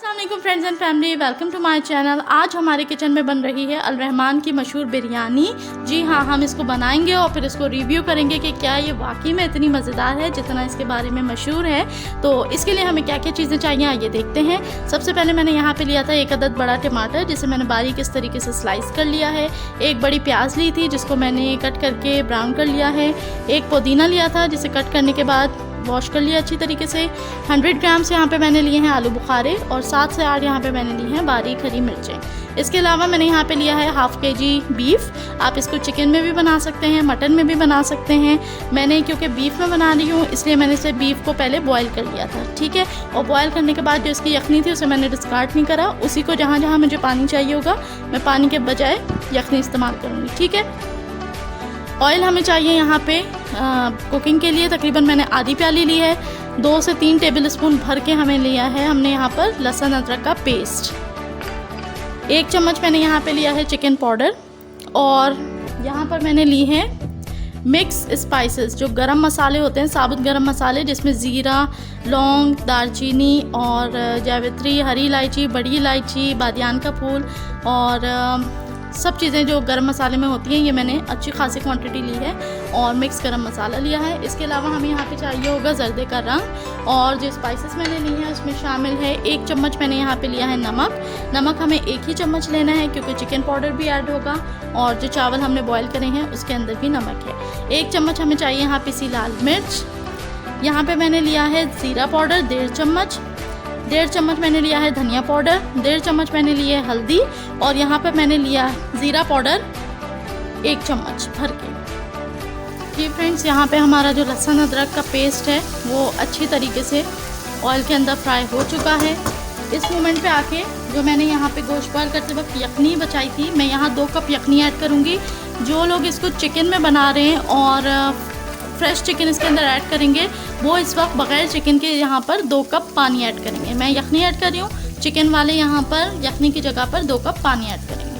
अस्सलामुअलैकुम friends and family, welcome to my channel. आज हमारे किचन में बन रही है अल रहमान की मशहूर बिरयानी। जी हाँ, हम इसको बनाएंगे और फिर इसको रिव्यू करेंगे कि क्या ये वाकई में इतनी मज़ेदार है जितना इसके बारे में मशहूर है। तो इसके लिए हमें क्या क्या चीज़ें चाहिए आइए देखते हैं। सबसे पहले मैंने यहाँ पे लिया था 1 अदद बड़ा टमाटर, जिसे मैंने बारीक इस तरीके से स्लाइस कर लिया है। 1 बड़ी प्याज ली थी जिसको मैंने कट करके ब्राउन कर लिया है। 1 पुदीना लिया था जिसे कट करने के बाद वॉश कर लिया अच्छी तरीके से। 100 ग्राम्स यहाँ पे मैंने लिए हैं आलू बुखारे और 7 से 8 यहाँ पे मैंने ली हैं बारीक हरी मिर्चें। इसके अलावा मैंने यहाँ पे लिया है हाफ़ kg बीफ। आप इसको चिकन में भी बना सकते हैं, मटन में भी बना सकते हैं। मैंने क्योंकि बीफ में बना रही हूँ इसलिए मैंने इसे बीफ को पहले बॉयल कर लिया था, ठीक है। और बॉयल करने के बाद जो इसकी यखनी थी उसे मैंने डिस्कार्ड नहीं करा। उसी को जहाँ जहाँ मुझे पानी चाहिए होगा मैं पानी के बजाय यखनी इस्तेमाल करूँगी, ठीक है। ऑयल हमें चाहिए यहाँ पे कुकिंग के लिए तकरीबन मैंने आधी प्याली ली है। 2 से 3 टेबल स्पून भर के हमें लिया है हमने यहाँ पर लहसुन अदरक का पेस्ट। 1 चम्मच मैंने यहाँ पे लिया है चिकन पाउडर। और यहाँ पर मैंने ली है मिक्स स्पाइसेस, जो गरम मसाले होते हैं, साबुत गरम मसाले, जिसमें ज़ीरा, लौंग, दालचीनी और जावित्री, हरी इलायची, बड़ी इलायची, बादियान का फूल और सब चीज़ें जो गरम मसाले में होती हैं, ये मैंने अच्छी खासी क्वांटिटी ली है और मिक्स गरम मसाला लिया है। इसके अलावा हमें यहाँ पे चाहिए होगा जर्दे का रंग। और जो स्पाइसेस मैंने ली हैं उसमें शामिल है 1 चम्मच मैंने यहाँ पे लिया है नमक हमें 1 ही चम्मच लेना है क्योंकि चिकन पाउडर भी ऐड होगा और जो चावल हमने बॉयल करे हैं उसके अंदर भी नमक है। 1 चम्मच हमें चाहिए यहाँ पिसी लाल मिर्च। यहाँ पर मैंने लिया है ज़ीरा पाउडर 1.5 चम्मच। 1.5 चम्मच मैंने लिया है धनिया पाउडर। 1.5 चम्मच मैंने लिया है हल्दी। और यहाँ पर मैंने लिया ज़ीरा पाउडर 1 चम्मच भर के। जी फ्रेंड्स, यहाँ पे हमारा जो लहसुन अदरक का पेस्ट है वो अच्छी तरीके से ऑयल के अंदर फ्राई हो चुका है। इस मोमेंट पे आके जो मैंने यहाँ पे गोश्त बॉयल करते वक्त यखनी बचाई थी, मैं यहाँ 2 कप यखनी ऐड करूँगी। जो लोग इसको चिकन में बना रहे हैं और फ्रेश चिकन इसके अंदर ऐड करेंगे, वो इस वक्त बग़ैर चिकन के यहाँ पर 2 कप पानी ऐड करेंगे। मैं यखनी ऐड कर रही हूँ, चिकन वाले यहाँ पर यखनी की जगह पर 2 कप पानी ऐड करेंगे।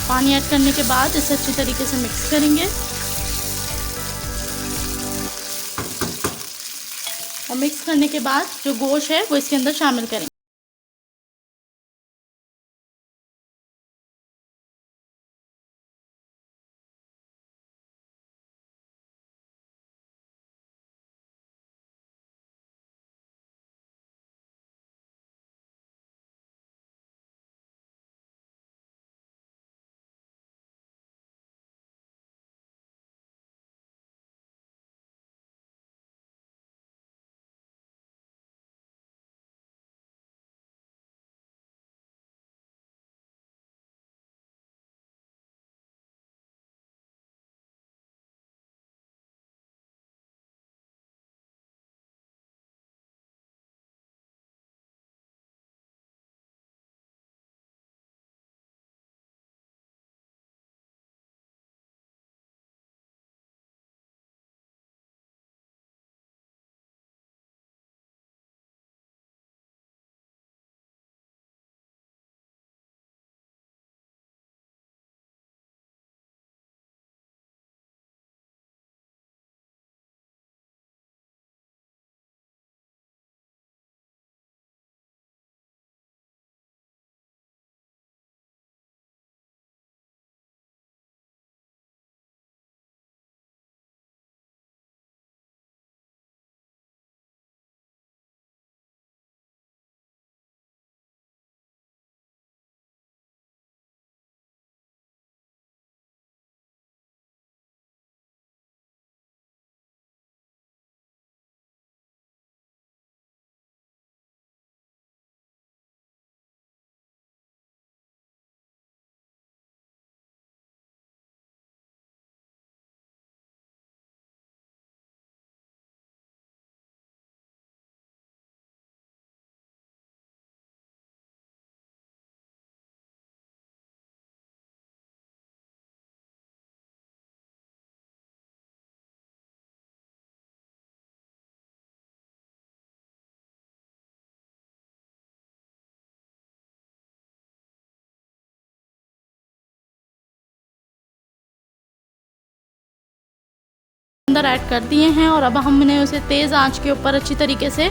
पानी ऐड करने के बाद इसे अच्छी तरीके से मिक्स करेंगे और मिक्स करने के बाद जो गोश्त है वो इसके अंदर शामिल करेंगे। अंदर ऐड कर दिए हैं और अब हमने उसे तेज़ आंच के ऊपर अच्छी तरीके से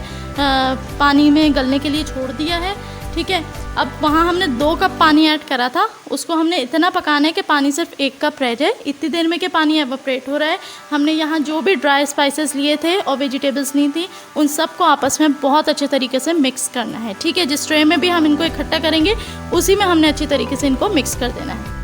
पानी में गलने के लिए छोड़ दिया है। ठीक है, अब वहाँ हमने 2 कप पानी ऐड करा था, उसको हमने इतना पकाना है कि पानी सिर्फ 1 कप रह जाए। इतनी देर में कि पानी एवोपरेट हो रहा है, हमने यहाँ जो भी ड्राई स्पाइसेस लिए थे और वेजिटेबल्स ली थी, उन सबको आपस में बहुत अच्छे तरीके से मिक्स करना है। ठीक है, जिस ट्रे में भी हम इनको इकट्ठा करेंगे उसी में हमने अच्छी तरीके से इनको मिक्स कर देना है।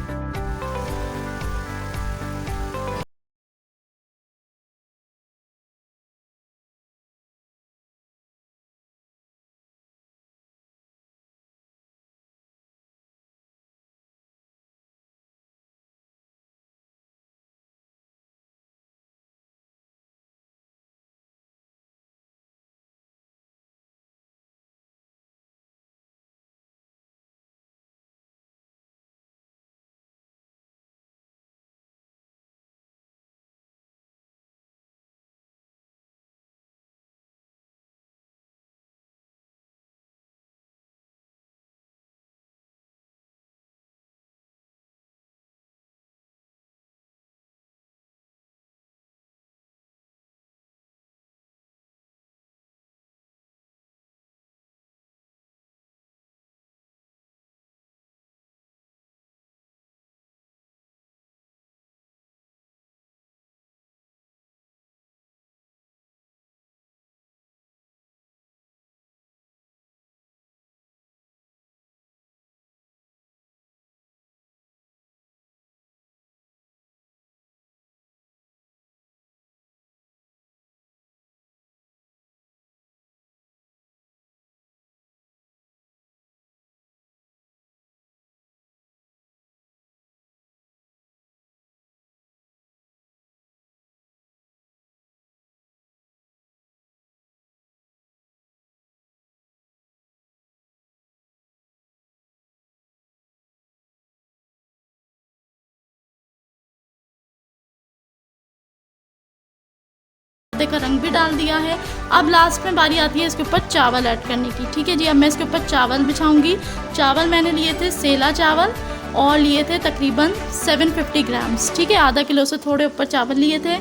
का रंग भी डाल दिया है। अब लास्ट में बारी आती है इसके ऊपर चावल ऐड करने की। ठीक है जी, अब मैं इसके ऊपर चावल बिछाऊंगी। चावल मैंने लिए थे सेला चावल और लिए थे तकरीबन 750 ग्राम्स। ठीक है, आधा किलो से थोड़े ऊपर चावल लिए थे।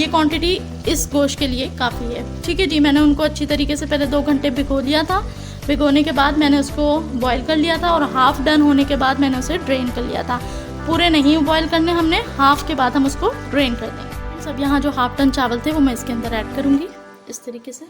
ये क्वांटिटी इस गोश्त के लिए काफ़ी है। ठीक है जी, मैंने उनको अच्छी तरीके से पहले 2 घंटे भिगो लिया था। भिगोने के बाद मैंने उसको बॉईल कर लिया था और हाफ़ डन होने के बाद मैंने उसे ड्रेन कर लिया था। पूरे नहीं बॉईल करने हमने, हाफ़ के बाद हम उसको ड्रेन कर देंगे। सब यहाँ जो हाफ टन चावल थे वो मैं इसके अंदर ऐड करूँगी इस तरीके से।